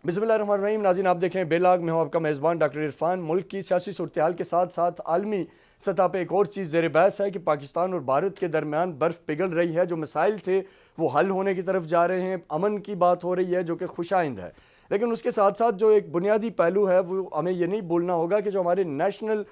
بسم اللہ الرحمن الرحیم. ناظرین آپ دیکھ رہے ہیں بیلاگ. میں ہوں آپ کا میزبان ڈاکٹر عرفان. ملک کی سیاسی صورتحال کے ساتھ ساتھ عالمی سطح پہ ایک اور چیز زیر بحث ہے کہ پاکستان اور بھارت کے درمیان برف پگھل رہی ہے. جو مسائل تھے وہ حل ہونے کی طرف جا رہے ہیں. امن کی بات ہو رہی ہے جو کہ خوش آئند ہے. لیکن اس کے ساتھ ساتھ جو ایک بنیادی پہلو ہے وہ ہمیں یہ نہیں بھولنا ہوگا کہ جو ہمارے نیشنل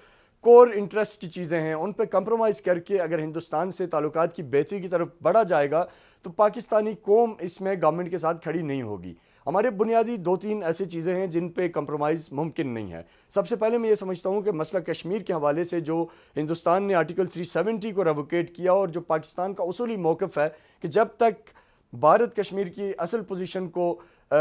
کور انٹرسٹ کی چیزیں ہیں ان پہ کمپرومائز کر کے اگر ہندوستان سے تعلقات کی بہتری کی طرف بڑھا جائے گا تو پاکستانی قوم اس میں گورنمنٹ کے ساتھ کھڑی نہیں ہوگی. ہمارے بنیادی دو تین ایسی چیزیں ہیں جن پہ کمپرومائز ممکن نہیں ہے. سب سے پہلے میں یہ سمجھتا ہوں کہ مسئلہ کشمیر کے حوالے سے جو ہندوستان نے آرٹیکل 370 کو ریووکیٹ کیا اور جو پاکستان کا اصولی موقف ہے کہ جب تک بھارت کشمیر کی اصل پوزیشن کو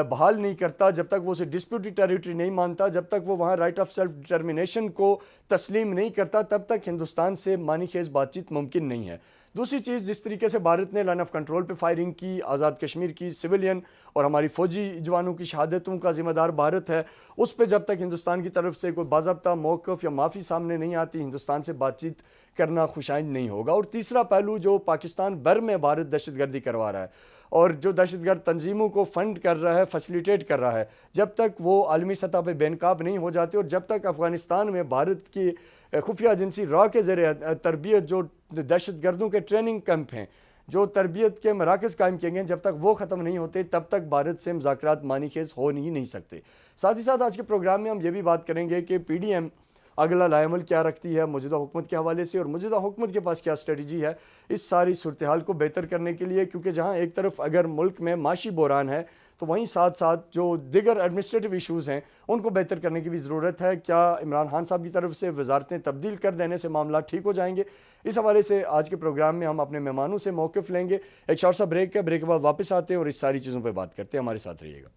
بحال نہیں کرتا، جب تک وہ اسے ڈسپیوٹڈ ٹیریٹری نہیں مانتا، جب تک وہ وہاں رائٹ آف سیلف ڈٹرمنیشن کو تسلیم نہیں کرتا، تب تک ہندوستان سے معنی خیز بات چیت ممکن نہیں ہے. دوسری چیز، جس طریقے سے بھارت نے لائن آف کنٹرول پہ فائرنگ کی، آزاد کشمیر کی سویلین اور ہماری فوجی جوانوں کی شہادتوں کا ذمہ دار بھارت ہے، اس پہ جب تک ہندوستان کی طرف سے کوئی باضابطہ موقف یا معافی سامنے نہیں آتی، ہندوستان سے بات چیت کرنا خوشائند نہیں ہوگا. اور تیسرا پہلو، جو پاکستان بھر میں بھارت دہشت گردی کروا رہا ہے اور جو دہشت گرد تنظیموں کو فنڈ کر رہا ہے، فیسیلیٹیٹ کر رہا ہے، جب تک وہ عالمی سطح پہ بے نقاب نہیں ہو جاتے اور جب تک افغانستان میں بھارت کی خفیہ ایجنسی را کے زیر تربیت جو دہشت گردوں کے ٹریننگ کیمپ ہیں، جو تربیت کے مراکز قائم کیے گئے، جب تک وہ ختم نہیں ہوتے تب تک بھارت سے مذاکرات معنی خیز ہو ہی نہیں سکتے. ساتھ ہی ساتھ آج کے پروگرام میں ہم یہ بھی بات کریں گے کہ پی ڈی ایم اگلا لائے عمل کیا رکھتی ہے موجودہ حکومت کے حوالے سے اور موجودہ حکومت کے پاس کیا اسٹریٹجی ہے اس ساری صورتحال کو بہتر کرنے کے لیے. کیونکہ جہاں ایک طرف اگر ملک میں معاشی بحران ہے تو وہیں ساتھ ساتھ جو دیگر ایڈمنسٹریٹو ایشوز ہیں ان کو بہتر کرنے کی بھی ضرورت ہے. کیا عمران خان صاحب کی طرف سے وزارتیں تبدیل کر دینے سے معاملات ٹھیک ہو جائیں گے؟ اس حوالے سے آج کے پروگرام میں ہم اپنے مہمانوں سے موقف لیں گے. ایک شارٹ سا بریک ہے، بریک کے بعد واپس آتے ہیں اور اس ساری چیزوں پہ بات کرتے ہیں. ہمارے ساتھ رہیے گا.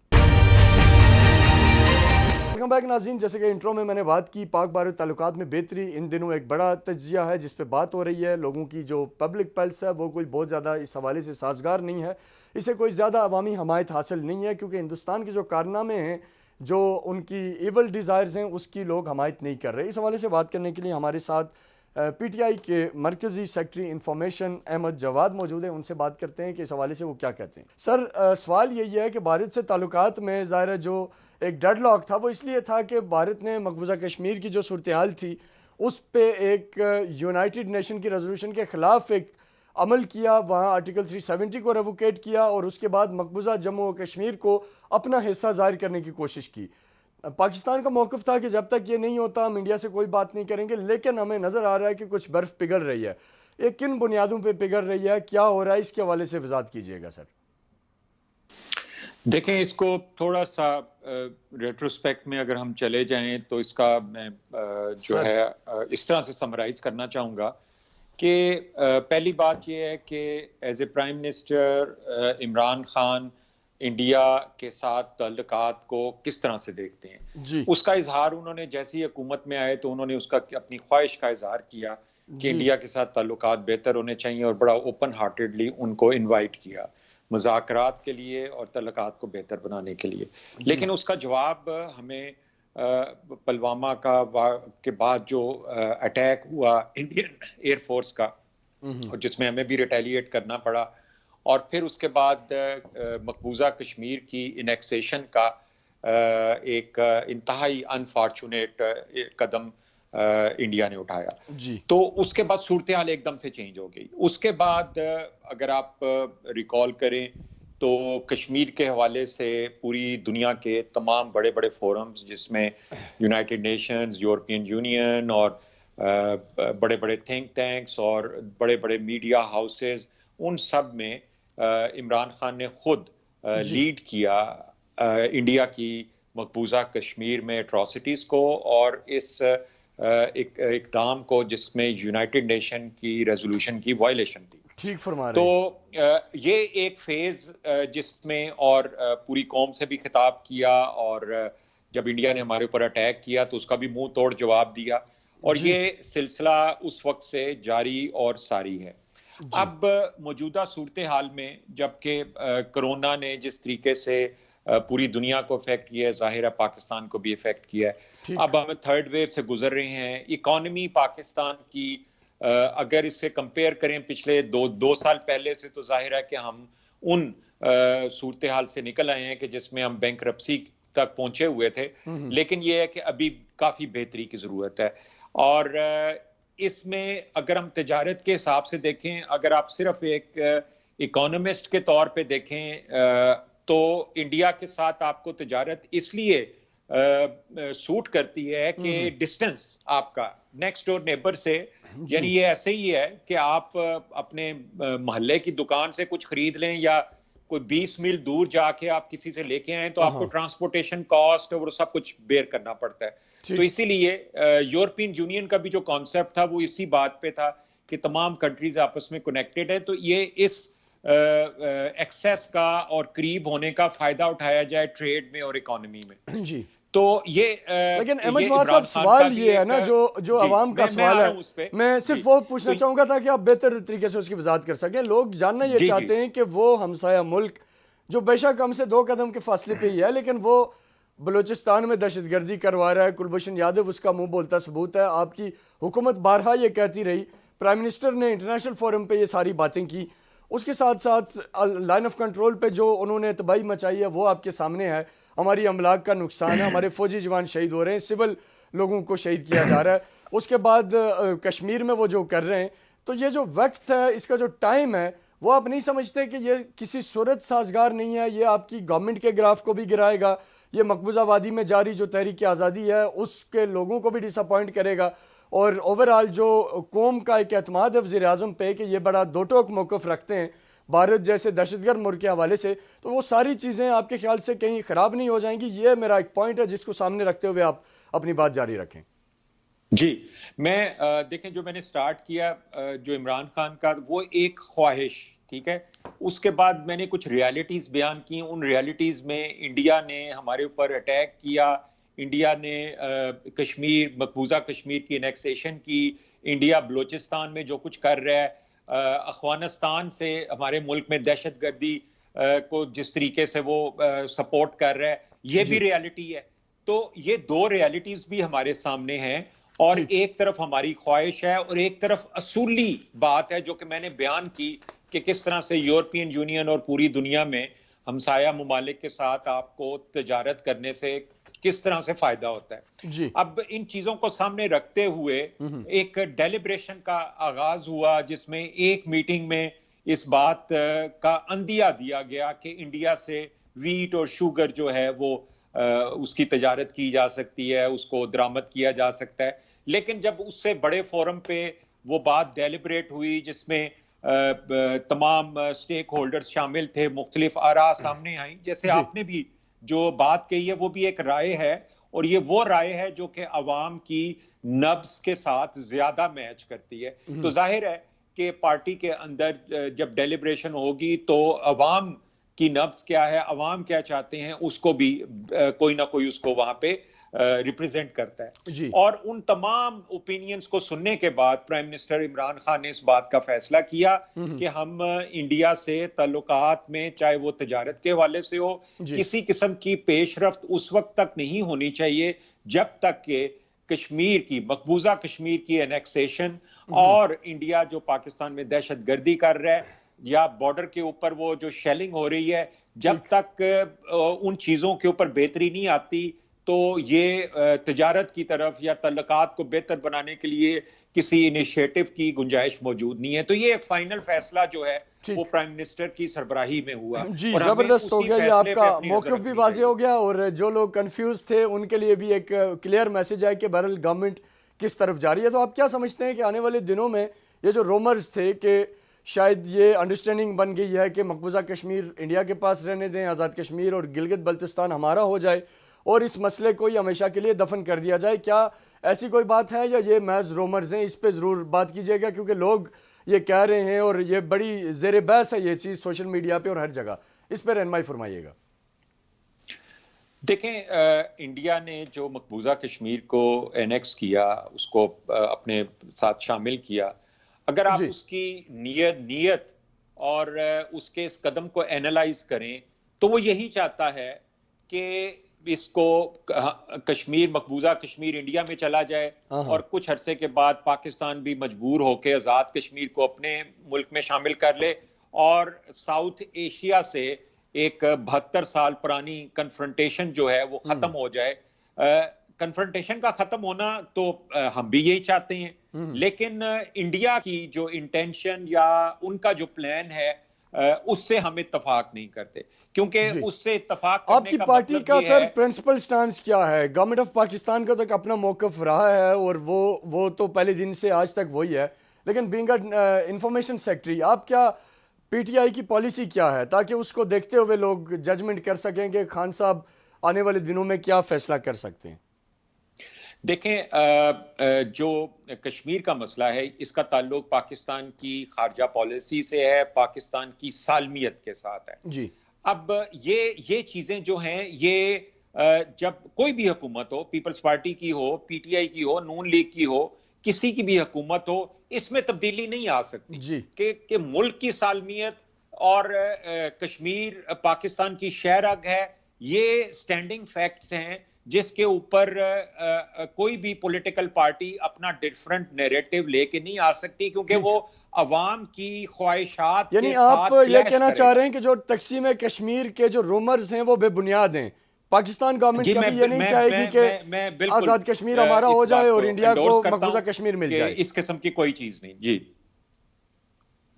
ویلکم بیک ناظرین. جیسے کہ انٹرو میں نے بات کی، پاک بھارت تعلقات میں بہتری ان دنوں ایک بڑا تجزیہ ہے جس پہ بات ہو رہی ہے. لوگوں کی جو پبلک پلس ہے وہ کوئی بہت زیادہ اس حوالے سے سازگار نہیں ہے، اسے کوئی زیادہ عوامی حمایت حاصل نہیں ہے کیونکہ ہندوستان کے جو کارنامے ہیں، جو ان کی ایول ڈیزائرز ہیں، اس کی لوگ حمایت نہیں کر رہے. اس حوالے سے بات کرنے کے لیے ہمارے ساتھ پی ٹی آئی کے مرکزی سیکرٹری انفارمیشن احمد جواد موجود ہیں. ان سے بات کرتے ہیں کہ اس حوالے سے وہ کیا کہتے ہیں. سر، سوال یہی ہے کہ بھارت سے تعلقات میں ظاہر ہے جو ایک ڈیڈ لاک تھا وہ اس لیے تھا کہ بھارت نے مقبوضہ کشمیر کی جو صورتحال تھی اس پہ ایک یونائٹڈ نیشن کی ریزولوشن کے خلاف ایک عمل کیا، وہاں آرٹیکل 370 کو ریووکیٹ کیا اور اس کے بعد مقبوضہ جموں و کشمیر کو اپنا حصہ ظاہر کرنے کی کوشش کی. پاکستان کا موقف تھا کہ جب تک یہ نہیں ہوتا ہم انڈیا سے کوئی بات نہیں کریں گے، لیکن ہمیں نظر آ رہا ہے کہ کچھ برف پگھل رہی ہے. یہ کن بنیادوں پہ پگھل رہی ہے، کیا ہو رہا ہے، اس کے حوالے سے وضاحت کیجیے گا سر. دیکھیں، اس کو تھوڑا سا ریٹروسپیکٹ میں اگر ہم چلے جائیں تو اس کا میں جو ہے اس طرح سے سمرائز کرنا چاہوں گا کہ پہلی بات یہ ہے کہ as a prime minister Imran Khan India کے ساتھ تعلقات کو کس طرح سے دیکھتے ہیں. جی اس کا اظہار انہوں نے جیسی حکومت میں آئے تو انہوں نے اس کا اپنی خواہش کا اظہار کیا کہ جی انڈیا کے ساتھ تعلقات بہتر ہونے چاہیے اور بڑا اوپن ہارٹیڈلی ان کو انوائٹ کیا مذاکرات کے لیے اور تعلقات کو بہتر بنانے کے لیے. جی لیکن اس کا جواب ہمیں پلوامہ کے بعد جو اٹیک ہوا انڈین ایئر فورس کا، اور جس میں ہمیں بھی ریٹیلیٹ کرنا پڑا، اور پھر اس کے بعد مقبوضہ کشمیر کی انیکسیشن کا ایک انتہائی انفارچونیٹ قدم انڈیا نے اٹھایا، جی تو اس کے بعد صورتحال ایک دم سے چینج ہو گئی. اس کے بعد اگر آپ ریکال کریں تو کشمیر کے حوالے سے پوری دنیا کے تمام بڑے بڑے فورمز جس میں یونائٹڈ نیشنز، یورپین یونین اور بڑے بڑے تھنک ٹینکس اور بڑے بڑے میڈیا ہاؤسز، ان سب میں عمران خان نے خود جی لیڈ کیا انڈیا کی مقبوضہ کشمیر میں اٹراسٹیز کو اور اس اقدام کو جس میں یونائٹڈ نیشن کی ریزولوشن کی وائلیشن تھی. ٹھیک فرما رہے تو ہیں. یہ ایک فیز جس میں اور پوری قوم سے بھی خطاب کیا، اور جب انڈیا نے ہمارے اوپر اٹیک کیا تو اس کا بھی منہ توڑ جواب دیا، اور جی یہ سلسلہ اس وقت سے جاری اور ساری ہے. جی اب موجودہ صورتحال میں جبکہ کرونا نے جس طریقے سے پوری دنیا کو افیکٹ کیا ہے، ظاہر ہے پاکستان کو بھی افیکٹ کیا ہے. ٹھیک. اب ہم تھرڈ ویو سے گزر رہے ہیں. اکانومی پاکستان کی اگر اس سے کمپیئر کریں پچھلے دو سال پہلے سے، تو ظاہر ہے کہ ہم ان صورتحال سے نکل آئے ہیں کہ جس میں ہم بینکرپسی تک پہنچے ہوئے تھے، لیکن یہ ہے کہ ابھی کافی بہتری کی ضرورت ہے. اور اس میں اگر ہم تجارت کے حساب سے دیکھیں، اگر آپ صرف ایک اکانومسٹ کے طور پہ دیکھیں تو انڈیا کے ساتھ آپ کو تجارت اس لیے سوٹ کرتی ہے کہ ڈسٹنس آپ کا نیکسٹ ڈور نیبر سے، یعنی یہ ایسے ہی ہے کہ آپ اپنے محلے کی دکان سے کچھ خرید لیں یا کوئی 20 میل دور جا کے آپ کسی سے لے کے آئیں تو آپ کو ٹرانسپورٹیشن کاسٹ اور سب کچھ بیئر کرنا پڑتا ہے. تو اسی لیے یورپین یونین کا بھی جو کانسیپٹ تھا وہ اسی بات پہ تھا کہ تمام کنٹریز آپس میں کنیکٹڈ ہے، تو یہ اس ایکسیس کا اور قریب ہونے کا فائدہ اٹھایا جائے ٹریڈ میں اور اکانومی میں. جی تو یہ لیکن احمد جماعت صاحب سوال یہ ہے نا جو عوام کا سوال ہے، میں صرف وہ پوچھنا چاہوں گا تاکہ آپ بہتر طریقے سے اس کی وضاحت کر سکیں. لوگ جاننا یہ چاہتے ہیں کہ وہ ہمسایہ ملک جو بے شک ہم سے 2 قدم کے فاصلے پہ ہی ہے، لیکن وہ بلوچستان میں دہشت گردی کروا رہا ہے. کلبھوشن یادو اس کا منہ بولتا ثبوت ہے. آپ کی حکومت بارہا یہ کہتی رہی، پرائم منسٹر نے انٹرنیشنل فورم پہ یہ ساری باتیں کی. اس کے ساتھ ساتھ لائن آف کنٹرول پہ جو انہوں نے تباہی مچائی ہے وہ آپ کے سامنے ہے. ہماری املاک کا نقصان ہے، ہمارے فوجی جوان شہید ہو رہے ہیں، سول لوگوں کو شہید کیا جا رہا ہے. اس کے بعد کشمیر میں وہ جو کر رہے ہیں، تو یہ جو وقت ہے، اس کا جو ٹائم ہے، وہ آپ نہیں سمجھتے کہ یہ کسی صورت سازگار نہیں ہے؟ یہ آپ کی گورنمنٹ کے گراف کو بھی گرائے گا، یہ مقبوضہ وادی میں جاری جو تحریک آزادی ہے اس کے لوگوں کو بھی ڈس اپوائنٹ کرے گا، اور اوورآل جو قوم کا ایک اعتماد ہے وزیر اعظم پہ کہ یہ بڑا دو ٹوک موقف رکھتے ہیں بھارت جیسے دہشت گرد ملک کے حوالے سے، تو وہ ساری چیزیں آپ کے خیال سے کہیں خراب نہیں ہو جائیں گی؟ یہ میرا ایک پوائنٹ ہے جس کو سامنے رکھتے ہوئے آپ اپنی بات جاری رکھیں. جی میں دیکھیں جو میں نے سٹارٹ کیا جو عمران خان کا وہ ایک خواہش، ٹھیک ہے، اس کے بعد میں نے کچھ ریالٹیز بیان کی. ان ریالٹیز میں انڈیا نے ہمارے اوپر اٹیک کیا، انڈیا نے کشمیر مقبوضہ کشمیر کی انیکسیشن کی، انڈیا بلوچستان میں جو کچھ کر رہا ہے، افغانستان سے ہمارے ملک میں دہشت گردی کو جس طریقے سے وہ سپورٹ کر رہا ہے، یہ بھی ریالٹی ہے. تو یہ 2 ریالٹیز بھی ہمارے سامنے ہیں، اور ایک طرف ہماری خواہش ہے اور ایک طرف اصولی بات ہے جو کہ میں نے بیان کی کہ کس طرح سے یورپین یونین اور پوری دنیا میں ہمسایہ ممالک کے ساتھ آپ کو تجارت کرنے سے کس طرح سے فائدہ ہوتا ہے. اب ان چیزوں کو سامنے رکھتے ہوئے ایک ڈیلیبریشن کا آغاز ہوا، جس میں ایک میٹنگ میں اس بات کا عندیہ دیا گیا کہ انڈیا سے ویٹ اور شوگر جو ہے وہ اس کی تجارت کی جا سکتی ہے، اس کو درآمد کیا جا سکتا ہے. لیکن جب اس سے بڑے فورم پہ وہ بات ڈیلیبریٹ ہوئی جس میں تمام سٹیک ہولڈرز شامل تھے، مختلف آراء سامنے آئیں، جیسے آپ نے بھی جو بات کہی ہے وہ بھی ایک رائے ہے، اور یہ وہ رائے ہے جو کہ عوام کی نبض کے ساتھ زیادہ میچ کرتی ہے. تو ظاہر ہے کہ پارٹی کے اندر جب ڈیلیبریشن ہوگی تو عوام کی نبض کیا ہے، عوام کیا چاہتے ہیں، اس کو بھی کوئی نہ کوئی اس کو وہاں پہ ریپرزینٹ کرتا ہے. اور ان تمام اوپینینز کو سننے کے بعد پرائم منسٹر عمران خان نے اس بات کا فیصلہ کیا کہ ہم انڈیا سے تعلقات میں، چاہے وہ تجارت کے حوالے سے ہو، کسی قسم کی پیش رفت اس وقت تک نہیں ہونی چاہیے جب تک کہ کشمیر کی مقبوضہ کشمیر کی انیکسیشن اور انڈیا جو پاکستان میں دہشت گردی کر رہا ہے یا بارڈر کے اوپر وہ جو شیلنگ ہو رہی ہے، جب تک ان چیزوں کے اوپر بہتری نہیں آتی تو یہ تجارت کی طرف یا تعلقات کو بہتر بنانے کے لیے کسی انیشیٹو کی گنجائش موجود نہیں ہے. تو یہ ایک فائنل فیصلہ جو ہے وہ پرائم منسٹر کی سربراہی میں ہوا. جی زبردست ہو گیا، یہ آپ کا موقف بھی واضح ہو گیا، اور جو لوگ کنفیوز تھے ان کے لیے بھی ایک کلیئر میسج ہے کہ بہرحال گورنمنٹ کس طرف جا رہی ہے. تو آپ کیا سمجھتے ہیں کہ آنے والے دنوں میں یہ جو رومرز تھے کہ شاید یہ انڈرسٹینڈنگ بن گئی ہے کہ مقبوضہ کشمیر انڈیا کے پاس رہنے دیں، آزاد کشمیر اور گلگت بلتستان ہمارا ہو جائے اور اس مسئلے کو ہی ہمیشہ کے لیے دفن کر دیا جائے، کیا ایسی کوئی بات ہے یا یہ محض رومرز ہیں؟ اس پہ ضرور بات کیجیے گا کیونکہ لوگ یہ کہہ رہے ہیں اور یہ بڑی زیر بحث ہے یہ چیز سوشل میڈیا پہ اور ہر جگہ. اس پہ رہنمائی فرمائیے گا. دیکھیں انڈیا نے جو مقبوضہ کشمیر کو اینیکس کیا، اس کو اپنے ساتھ شامل کیا، اگر آپ اس کی نیت اور اس کے اس قدم کو اینالائز کریں تو وہ یہی چاہتا ہے کہ اس کو کشمیر مقبوضہ کشمیر انڈیا میں چلا جائے اور کچھ عرصے کے بعد پاکستان بھی مجبور ہو کے آزاد کشمیر کو اپنے ملک میں شامل کر لے اور ساؤتھ ایشیا سے ایک 72 سال پرانی کنفرنٹیشن جو ہے وہ ختم ہو جائے. کنفرنٹیشن کا ختم ہونا تو ہم بھی یہی چاہتے ہیں, لیکن انڈیا کی جو انٹینشن یا ان کا جو پلان ہے اس سے ہم اتفاق نہیں کرتے, کیونکہ جی. اس سے اتفاق آپ کرنے کی کا پارٹی مطلب کا یہ سر ہے. پرنسپل سٹانس کیا ہے؟ گورنمنٹ آف پاکستان کا تو اپنا موقف رہا ہے اور وہ تو پہلے دن سے آج تک وہی ہے, لیکن بینگ انفارمیشن سیکٹری آپ کیا پی ٹی آئی کی پالیسی کیا ہے تاکہ اس کو دیکھتے ہوئے لوگ ججمنٹ کر سکیں کہ خان صاحب آنے والے دنوں میں کیا فیصلہ کر سکتے ہیں؟ دیکھیں, جو کشمیر کا مسئلہ ہے اس کا تعلق پاکستان کی خارجہ پالیسی سے ہے, پاکستان کی سالمیت کے ساتھ ہے. جی. اب یہ چیزیں جو ہیں یہ جب کوئی بھی حکومت ہو, پیپلز پارٹی کی ہو, پی ٹی آئی کی ہو, نون لیگ کی ہو, کسی کی بھی حکومت ہو, اس میں تبدیلی نہیں آ سکتی. جی. کہ ملک کی سالمیت اور کشمیر پاکستان کی شہ رگ ہے, یہ سٹینڈنگ فیکٹس ہیں جس کے اوپر کوئی بھی پولیٹیکل پارٹی اپنا ڈیفرنٹ نیریٹو لے کے نہیں آ سکتی, کیونکہ وہ عوام کی خواہشات یعنی کے آپ ساتھ یہ کلیش کہنا کرے چاہ گا. رہے ہیں کہ جو تقسیم کشمیر کے جو رومرز ہیں وہ بے بنیاد ہیں, پاکستان گورنمنٹ کبھی یہ نہیں چاہے گی کہ میں بالکل آزاد کشمیر ہمارا ہو اس جائے بات اور کو انڈیا کو انڈورس کرتا مقبوضہ ہوں کشمیر مل کہ جائے. اس قسم کی کوئی چیز نہیں. جی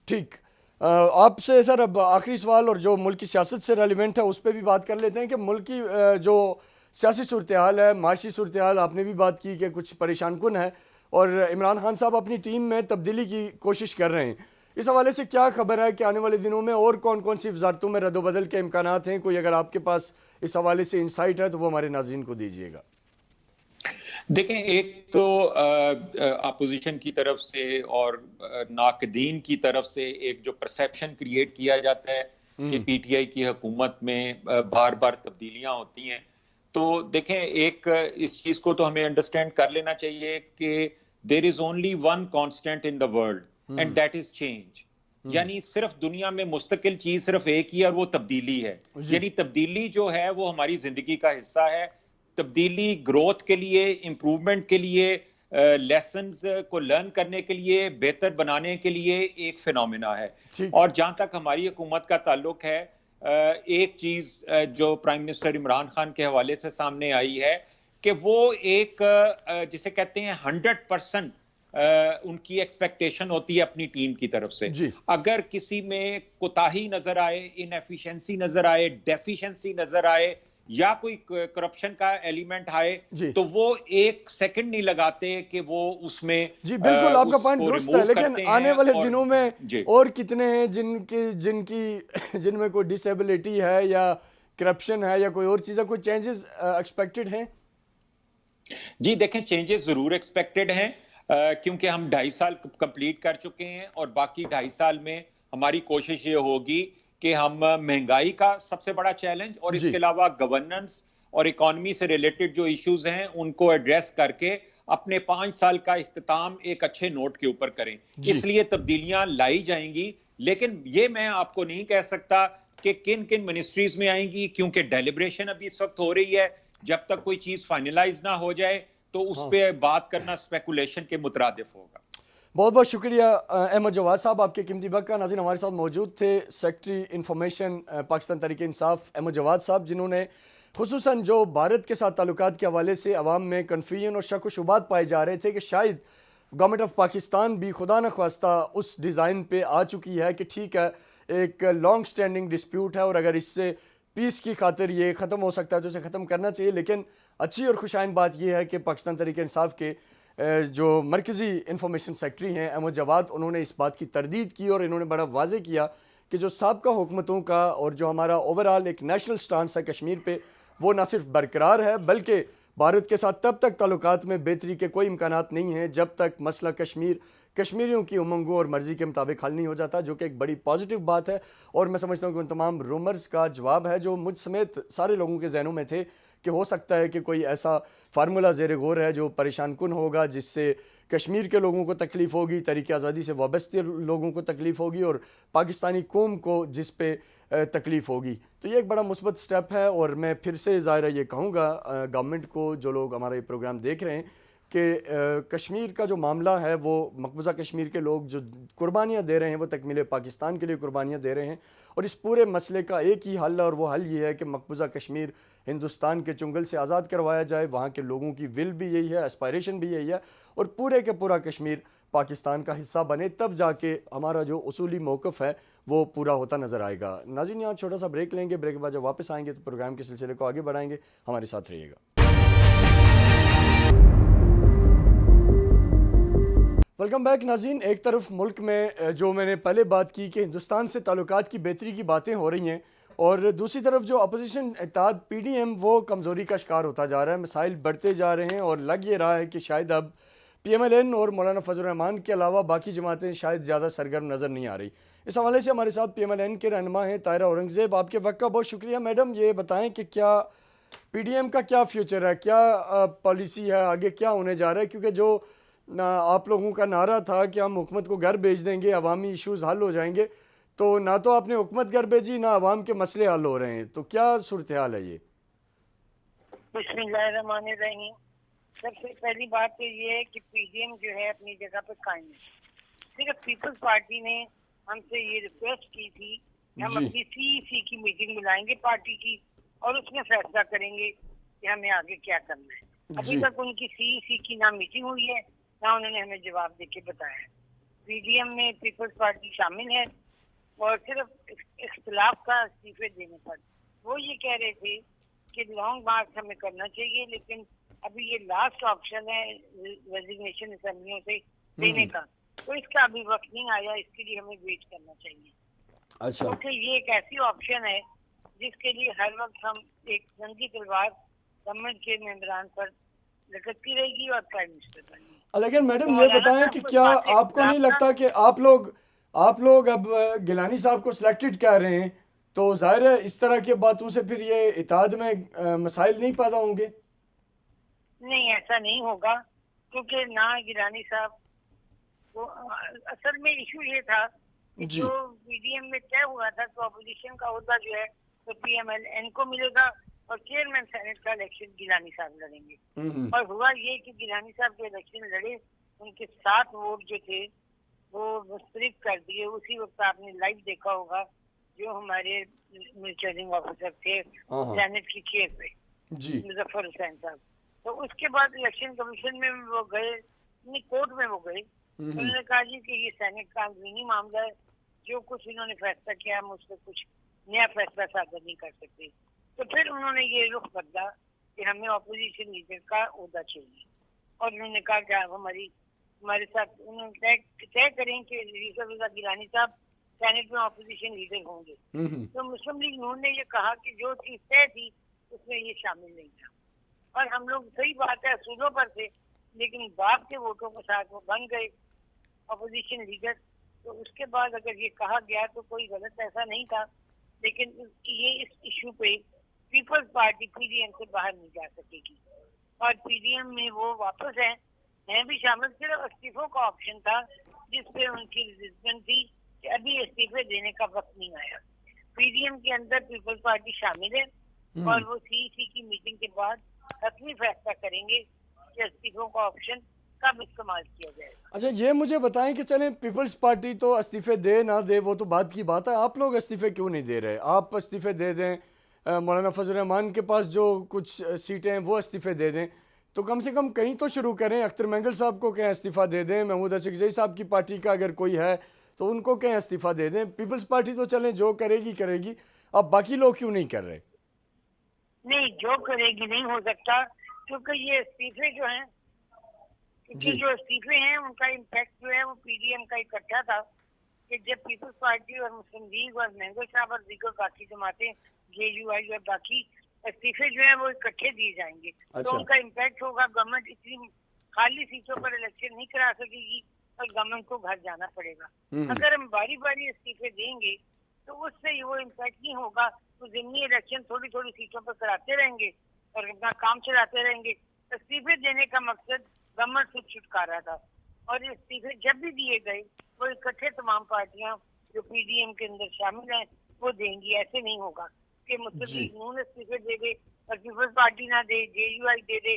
ٹھیک. آپ سے سر اب آخری سوال اور جو ملک کی سیاست سے ریلیونٹ ہے اس پہ بھی بات کر لیتے ہیں کہ ملک کی جو سیاسی صورتحال ہے, معاشی صورتحال, آپ نے بھی بات کی کہ کچھ پریشان کن ہے اور عمران خان صاحب اپنی ٹیم میں تبدیلی کی کوشش کر رہے ہیں. اس حوالے سے کیا خبر ہے کہ آنے والے دنوں میں اور کون کون سی وزارتوں میں رد و بدل کے امکانات ہیں؟ کوئی اگر آپ کے پاس اس حوالے سے انسائٹ ہے تو وہ ہمارے ناظرین کو دیجیے گا. دیکھیں, ایک تو اپوزیشن کی طرف سے اور ناقدین کی طرف سے ایک جو پرسیپشن کریٹ کیا جاتا ہے کہ پی ٹی آئی کی حکومت میں بار بار تبدیلیاں ہوتی ہیں, تو دیکھیں ایک اس چیز کو تو ہمیں انڈرسٹینڈ کر لینا چاہیے کہ there is only one constant in the world and that is change. یعنی صرف دنیا میں مستقل چیز صرف ایک ہی اور وہ تبدیلی ہے. یعنی تبدیلی جو ہے وہ ہماری زندگی کا حصہ ہے. تبدیلی گروتھ کے لیے, امپروومنٹ کے لیے, لیسنز کو لرن کرنے کے لیے, بہتر بنانے کے لیے ایک فینومینا ہے. اور جہاں تک ہماری حکومت کا تعلق ہے, ایک چیز جو پرائم منسٹر عمران خان کے حوالے سے سامنے آئی ہے کہ وہ ایک جسے کہتے ہیں 100% ان کی ایکسپیکٹیشن ہوتی ہے اپنی ٹیم کی طرف سے. اگر کسی میں کوتاہی نظر آئے, انیفیشنسی نظر آئے, ڈیفیشنسی نظر آئے یا کوئی کرپشن کا ایلیمنٹ آئے, تو وہ ایک سیکنڈ نہیں لگاتے کہ وہ اس میں جی بالکل آپ کا پوائنٹ درست ہے, لیکن آنے والے دنوں میں اور کتنے ہیں جن میں کوئی ڈس ایبلٹی ہے یا کرپشن ہے یا کوئی اور چیز ہے, کوئی چینجز ایکسپیکٹڈ ہیں؟ جی دیکھیں, چینجز ضرور ایکسپیکٹڈ ہیں, کیونکہ ہم 2.5 سال کمپلیٹ کر چکے ہیں اور باقی 2.5 سال میں ہماری کوشش یہ ہوگی کہ ہم مہنگائی کا سب سے بڑا چیلنج اور اس کے علاوہ گورننس اور اکانومی سے ریلیٹڈ جو ایشوز ہیں ان کو ایڈریس کر کے اپنے 5 سال کا اختتام ایک اچھے نوٹ کے اوپر کریں. اس لیے تبدیلیاں لائی جائیں گی, لیکن یہ میں آپ کو نہیں کہہ سکتا کہ کن کن منسٹریز میں آئیں گی, کیونکہ ڈیلیبریشن ابھی اس وقت ہو رہی ہے. جب تک کوئی چیز فائنلائز نہ ہو جائے تو اس پہ بات کرنا اسپیکولیشن کے مترادف ہوگا. بہت بہت شکریہ احمد جواد صاحب, آپ کے قیمتی وقت کا. ناظرین, ہمارے ساتھ موجود تھے سیکرٹری انفارمیشن پاکستان تحریک انصاف احمد جواد صاحب, جنہوں نے خصوصاً جو بھارت کے ساتھ تعلقات کے حوالے سے عوام میں کنفیوژن اور شک و شبہات پائے جا رہے تھے کہ شاید گورنمنٹ آف پاکستان بھی خدا نخواستہ اس ڈیزائن پہ آ چکی ہے کہ ٹھیک ہے ایک لانگ سٹینڈنگ ڈسپیوٹ ہے اور اگر اس سے پیس کی خاطر یہ ختم ہو سکتا ہے تو اسے ختم کرنا چاہیے. لیکن اچھی اور خوشائند بات یہ ہے کہ پاکستان تحریک انصاف کے جو مرکزی انفارمیشن سیکرٹری ہیں احمد جواد, انہوں نے اس بات کی تردید کی اور انہوں نے بڑا واضح کیا کہ جو سابقہ حکومتوں کا اور جو ہمارا اوورال ایک نیشنل سٹانس ہے کشمیر پہ, وہ نہ صرف برقرار ہے بلکہ بھارت کے ساتھ تب تک تعلقات میں بہتری کے کوئی امکانات نہیں ہیں جب تک مسئلہ کشمیریوں کی امنگوں اور مرضی کے مطابق حل نہیں ہو جاتا, جو کہ ایک بڑی پازیٹیو بات ہے. اور میں سمجھتا ہوں کہ ان تمام رومرز کا جواب ہے جو مجھ سمیت سارے لوگوں کے ذہنوں میں تھے کہ ہو سکتا ہے کہ کوئی ایسا فارمولا زیر غور ہے جو پریشان کن ہوگا, جس سے کشمیر کے لوگوں کو تکلیف ہوگی, تحریک آزادی سے وابستہ لوگوں کو تکلیف ہوگی اور پاکستانی قوم کو جس پہ تکلیف ہوگی. تو یہ ایک بڑا مثبت سٹیپ ہے اور میں پھر سے ظاہر یہ کہوں گا گورنمنٹ کو, جو لوگ ہمارا یہ پروگرام دیکھ رہے ہیں, کہ کشمیر کا جو معاملہ ہے وہ مقبوضہ کشمیر کے لوگ جو قربانیاں دے رہے ہیں وہ تکمیل پاکستان کے لیے قربانیاں دے رہے ہیں، اور اس پورے مسئلے کا ایک ہی حل ہے، اور وہ حل یہ ہے کہ مقبوضہ کشمیر ہندوستان کے چنگل سے آزاد کروایا جائے. وہاں کے لوگوں کی ول بھی یہی ہے، اسپائریشن بھی یہی ہے، اور پورے کے پورا کشمیر پاکستان کا حصہ بنے، تب جا کے ہمارا جو اصولی موقف ہے وہ پورا ہوتا نظر آئے گا. ناظرین یہاں چھوٹا سا بریک لیں گے، بریک کے بعد جب واپس آئیں گے تو پروگرام کے سلسلے کو آگے بڑھائیں گے. ہمارے ساتھ رہیے گا. ویلکم بیک ناظرین. ایک طرف ملک میں جو میں نے پہلے بات کی کہ ہندوستان سے تعلقات کی بہتری کی باتیں ہو رہی ہیں، اور دوسری طرف جو اپوزیشن اتحاد پی ڈی ایم وہ کمزوری کا شکار ہوتا جا رہا ہے، مسائل بڑھتے جا رہے ہیں، اور لگ یہ رہا ہے کہ شاید اب پی ایم ایل این اور مولانا فضل الرحمان کے علاوہ باقی جماعتیں شاید زیادہ سرگرم نظر نہیں آ رہی. اس حوالے سے ہمارے ساتھ پی ایم ایل این کے رہنما ہیں طاہرہ اورنگزیب. آپ کے وقت کا بہت شکریہ. میڈم یہ بتائیں کہ کیا پی ڈی ایم کا کیا فیوچر ہے، کیا پالیسی ہے، آگے کیا ہونے جا رہا ہے؟ کیونکہ جو آپ لوگوں کا نعرہ تھا کہ ہم حکومت کو گھر بھیج دیں گے، عوامی ایشوز حل ہو جائیں گے، تو نہ تو آپ نے حکومت گھر بھیجی، نہ عوام کے مسئلے حل ہو رہے ہیں، تو کیا صورتحال ہے یہ؟ بسم اللہ الرحمن الرحیم. سب سے پہلی بات تو یہ ہے کہ پی ڈی ایم جو ہے اپنی جگہ پہ قائم ہے. صرف پیپلز پارٹی نے ہم سے یہ ریکویسٹ کی تھی کہ ہم اپنی سی کی میٹنگ بلائیں گے پارٹی کی، اور اس میں فیصلہ کریں گے کہ ہمیں آگے کیا کرنا ہے. ابھی تک ان کی سی کی نہ میٹنگ ہوئی ہے، نہ انہوں نے ہمیں جواب دے کے بتایا ہے. پی ڈی ایم میں پیپلز پارٹی شامل ہے، اور صرف اختلاف کا استعفے دینے پر وہ یہ کہہ رہے تھے کہ لانگ مارچ ہمیں کرنا چاہیے، لیکن ابھی یہ لاسٹ آپشن ہے ریزگنیشن اسمبلیوں سے دینے کا، تو اس کا ابھی وقت نہیں آیا، اس کے لیے ہمیں ویٹ کرنا چاہیے. کیونکہ یہ ایک ایسی آپشن ہے جس کے لیے ہر وقت ہم ایک جنگی تلوار گورنمنٹ کے ممبران پر لٹکتی رہے گی اور پرائم منسٹر بنے گی. لیکن میڈم یہ بتائیں کہ کیا آپ کو نہیں لگتا کہ آپ لوگ اب گیلانی صاحب کو سلیکٹڈ کر رہے ہیں، تو ظاہر ہے اس طرح کی باتوں سے پھر یہ اتحاد میں مسائل نہیں پیدا ہوں گے؟ نہیں، ایسا نہیں ہوگا، کیونکہ نہ گیلانی صاحب اصل میں ایشو یہ تھا کہ جو پی ڈی ایم میں طے ہوا تھا تو اپوزیشن کا عہدہ جو ہے تو پی ایم ایل این کو ملے گا، اور چیئرمین سینٹ کا الیکشن گیلانی صاحب لڑیں گے. اور ہوا یہ کہ گیلانی صاحب جو الیکشن لڑے ان کے 7 ووٹ جو تھے وہ مسترد کر دیے. اسی وقت آپ نے لائیو دیکھا ہوگا جو ہمارے ریٹرننگ آفیسر تھے سینٹ کی چیئر پہ مظفر حسین صاحب، تو اس کے بعد الیکشن کمیشن میں وہ گئے، کورٹ میں وہ گئے. انہوں نے کہا جی کہ یہ سینٹ کا آئینی معاملہ ہے، جو کچھ انہوں نے فیصلہ کیا ہم اس پہ کچھ نیا فیصلہ صادر نہیں کر سکتے. تو پھر انہوں نے یہ رخ بدلا کہ ہمیں اپوزیشن لیڈر کا عہدہ چاہیے، اور انہوں نے کہا کہ آپ ہمارے ساتھ انہوں نے طے کریں کہ ریزر رضا گیلانی صاحب سینٹ میں اپوزیشن لیڈر ہوں گے. تو مسلم لیگ نون نے یہ کہا کہ جو چیز طے تھی اس میں یہ شامل نہیں تھا، اور ہم لوگ صحیح بات ہے اصولوں پر تھے، لیکن باپ کے ووٹوں کے ساتھ وہ بن گئے اپوزیشن لیڈر. تو اس کے بعد اگر یہ کہا گیا تو کوئی غلط ایسا نہیں تھا، لیکن یہ اس ایشو پہ Peoples Party P D M سے باہر نہیں جا سکے گی، اور پی ڈی ایم میں وہ واپس ہیں بھی شامل. صرف استعفوں کا آپشن تھا جس پہ ان کی ریزسٹنس تھی کہ ابھی استعفے دینے کا وقت نہیں آیا. پی ڈی ایم کے اندر پیپلز پارٹی شامل ہے، اور وہ سی کی میٹنگ کے بعد حتمی فیصلہ کریں گے کہ استعفوں کا آپشن کب استعمال کیا جائے گا. اچھا یہ مجھے بتائیں کہ چلیں پیپلز پارٹی تو استعفے دے نہ دے وہ تو بعد کی بات ہے، آپ لوگ استعفے کیوں نہیں دے رہے؟ آپ استعفے دے دیں، مولانا فضل الرحمان کے پاس جو کچھ سیٹیں ہیں وہ استعفے دے دیں، تو کم سے کم کہیں تو شروع کریں. اختر مینگل صاحب کو کہیں استعفیٰ دے دیں، محمود اشرف صاحب کی پارٹی کا اگر کوئی ہے تو ان کو کہیں استعفیٰ دے دیں. پیپلز پارٹی تو چلیں جو کرے گی، اب باقی لوگ کیوں نہیں کر رہے؟ نہیں، جو کرے گی نہیں ہو سکتا، کیونکہ یہ استعفے جو ہیں جو استعفے ہیں ان کا امپیکٹ جو ہے وہ پی ڈی ایم کا اکٹھا تھا کہ جب پیپلز پارٹی اور مسلم لیگ اور مینگل صاحب اور دیگر باقی جماعتیں جے یو آئی اور باقی استعفے جو ہیں وہ اکٹھے دیے جائیں گے تو ان کا امپیکٹ ہوگا. گورنمنٹ اتنی خالی سیٹوں پر الیکشن نہیں کرا سکے گی اور گورنمنٹ کو گھر جانا پڑے گا. اگر ہم باری باری استعفے دیں گے تو اس سے وہ امپیکٹ نہیں ہوگا، تو ضمنی الیکشن تھوڑی تھوڑی سیٹوں پر کراتے رہیں گے اور اپنا کام چلاتے رہیں گے. استعفے دینے کا مقصد گورنمنٹ سے چھٹکارا تھا، اور استعفے جب بھی دیے گئے وہ اکٹھے تمام پارٹیاں جو پی ڈی ایم کے اندر شامل ہیں وہ دیں گی. ایسے نہیں ہوگا کہ مسلم لیگ نون استعفے دے دے اور پیپلز پارٹی نہ دے، جے یو آئی دے دے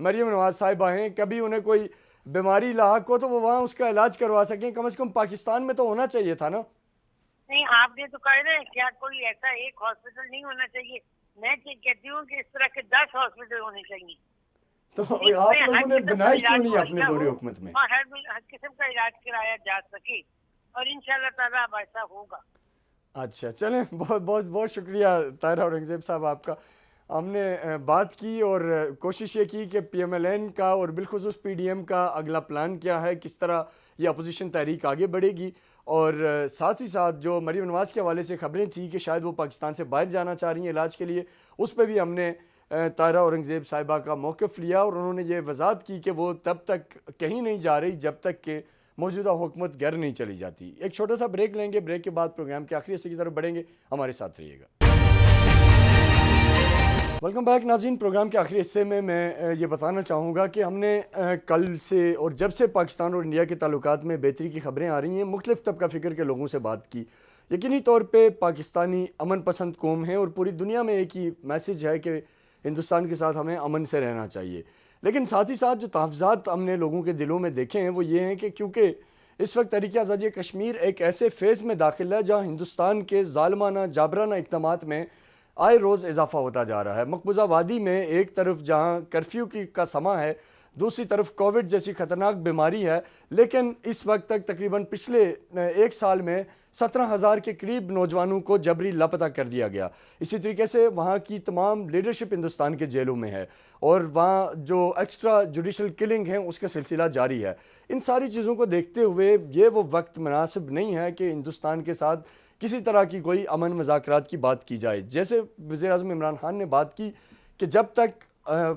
مریم نواز صاحبہ ہیں، کبھی انہیں کوئی بیماری لاحق ہو تو وہ وہاں اس کا علاج کروا سکیں، کم از کم پاکستان میں تو ہونا چاہیے تھا نا؟ نہیں، آپ نے تو کہا نا کیا کوئی ایسا ایک ہاسپٹل نہیں ہونا چاہیے؟ میں کہتی ہوں کہ اس طرح کے 10 ہاسپٹل ہونے چاہیے تو آپ لوگوں نے بنائی کیوں نہیں اپنے دور حکومت میں؟ ہر قسم کا علاج کرایا جا سکے، اور انشاءاللہ تعالیٰ اب ایسا ہوگا۔ اچھا چلیں، بہت بہت بہت شکریہ طاہرہ اورنگزیب صاحب آپ کا۔ ہم نے بات کی اور کوشش یہ کی کہ پی ایم ایل این کا اور بالخصوص پی ڈی ایم کا اگلا پلان کیا ہے، کس طرح یہ اپوزیشن تحریک آگے بڑھے گی، اور ساتھ ہی ساتھ جو مریم نواز کے حوالے سے خبریں تھیں کہ شاید وہ پاکستان سے باہر جانا چاہ رہی ہیں علاج کے لیے، اس پہ بھی ہم نے طاہرہ اورنگزیب صاحبہ کا موقف لیا، اور انہوں نے یہ وضاحت کی کہ وہ تب تک کہیں نہیں جا رہی جب تک کہ موجودہ حکومت گھر نہیں چلی جاتی۔ ایک چھوٹا سا بریک لیں گے، بریک کے بعد پروگرام کے آخری حصے کی طرف بڑھیں گے، ہمارے ساتھ رہیے گا۔ ویلکم بیک ناظرین، پروگرام کے آخری حصے میں یہ بتانا چاہوں گا کہ ہم نے کل سے اور جب سے پاکستان اور انڈیا کے تعلقات میں بہتری کی خبریں آ رہی ہیں، مختلف طبقہ فکر کے لوگوں سے بات کی۔ یقینی طور پہ پاکستانی امن پسند قوم ہیں اور پوری دنیا میں ایک ہی میسج ہے کہ ہندوستان کے ساتھ ہمیں امن سے رہنا چاہیے، لیکن ساتھ ہی ساتھ جو تحفظات ہم نے لوگوں کے دلوں میں دیکھے ہیں وہ یہ ہیں کہ کیونکہ اس وقت تحریک آزادی کشمیر ایک ایسے فیز میں داخل ہے جہاں ہندوستان کے ظالمانہ جابرانہ اقدامات میں آئے روز اضافہ ہوتا جا رہا ہے۔ مقبوضہ وادی میں ایک طرف جہاں کرفیو کا سماں ہے، دوسری طرف کووڈ جیسی خطرناک بیماری ہے، لیکن اس وقت تک تقریباً پچھلے ایک سال میں 17,000 کے قریب نوجوانوں کو جبری لاپتہ کر دیا گیا۔ اسی طریقے سے وہاں کی تمام لیڈرشپ ہندوستان کے جیلوں میں ہے، اور وہاں جو ایکسٹرا جوڈیشل کلنگ ہیں اس کا سلسلہ جاری ہے۔ ان ساری چیزوں کو دیکھتے ہوئے یہ وہ وقت مناسب نہیں ہے کہ ہندوستان کے ساتھ کسی طرح کی کوئی امن مذاکرات کی بات کی جائے۔ جیسے وزیر اعظم عمران خان نے بات کی کہ جب تک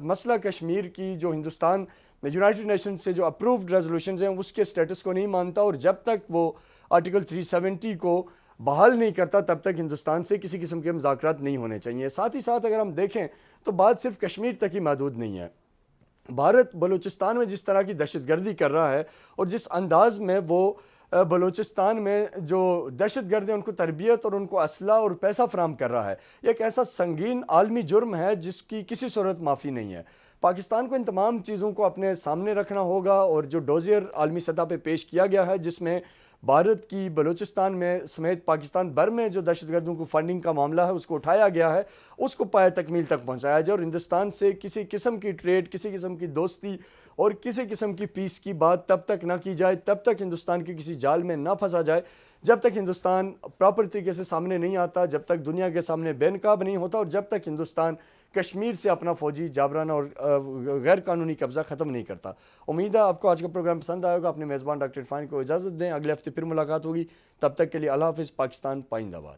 مسئلہ کشمیر کی جو ہندوستان یونائٹڈ نیشن سے جو اپرووڈ ریزولوشنز ہیں اس کے سٹیٹس کو نہیں مانتا، اور جب تک وہ آرٹیکل 370 کو بحال نہیں کرتا تب تک ہندوستان سے کسی قسم کے مذاکرات نہیں ہونے چاہیے۔ ساتھ ہی ساتھ اگر ہم دیکھیں تو بات صرف کشمیر تک ہی محدود نہیں ہے۔ بھارت بلوچستان میں جس طرح کی دہشت گردی کر رہا ہے اور جس انداز میں وہ بلوچستان میں جو دہشت گرد ہیں ان کو تربیت اور ان کو اسلحہ اور پیسہ فراہم کر رہا ہے، یہ ایک ایسا سنگین عالمی جرم ہے جس کی کسی صورت معافی نہیں ہے۔ پاکستان کو ان تمام چیزوں کو اپنے سامنے رکھنا ہوگا، اور جو ڈوزیر عالمی سطح پہ پیش کیا گیا ہے جس میں بھارت کی بلوچستان میں سمیت پاکستان بھر میں جو دہشت گردوں کو فنڈنگ کا معاملہ ہے اس کو اٹھایا گیا ہے، اس کو پائے تکمیل تک پہنچایا جائے، اور ہندوستان سے کسی قسم کی ٹریڈ، کسی قسم کی دوستی اور کسی قسم کی پیس کی بات تب تک نہ کی جائے، تب تک ہندوستان کی کسی جال میں نہ پھنسا جائے، جب تک ہندوستان پراپر طریقے سے سامنے نہیں آتا، جب تک دنیا کے سامنے بے نقاب نہیں ہوتا، اور جب تک ہندوستان کشمیر سے اپنا فوجی جابرانہ اور غیر قانونی قبضہ ختم نہیں کرتا۔ امید ہے آپ کو آج کا پروگرام پسند آئے گا۔ اپنے میزبان ڈاکٹر عرفان کو اجازت دیں، اگلے ہفتے پھر ملاقات ہوگی، تب تک کے لیے اللہ حافظ۔ پاکستان پائندہ باد۔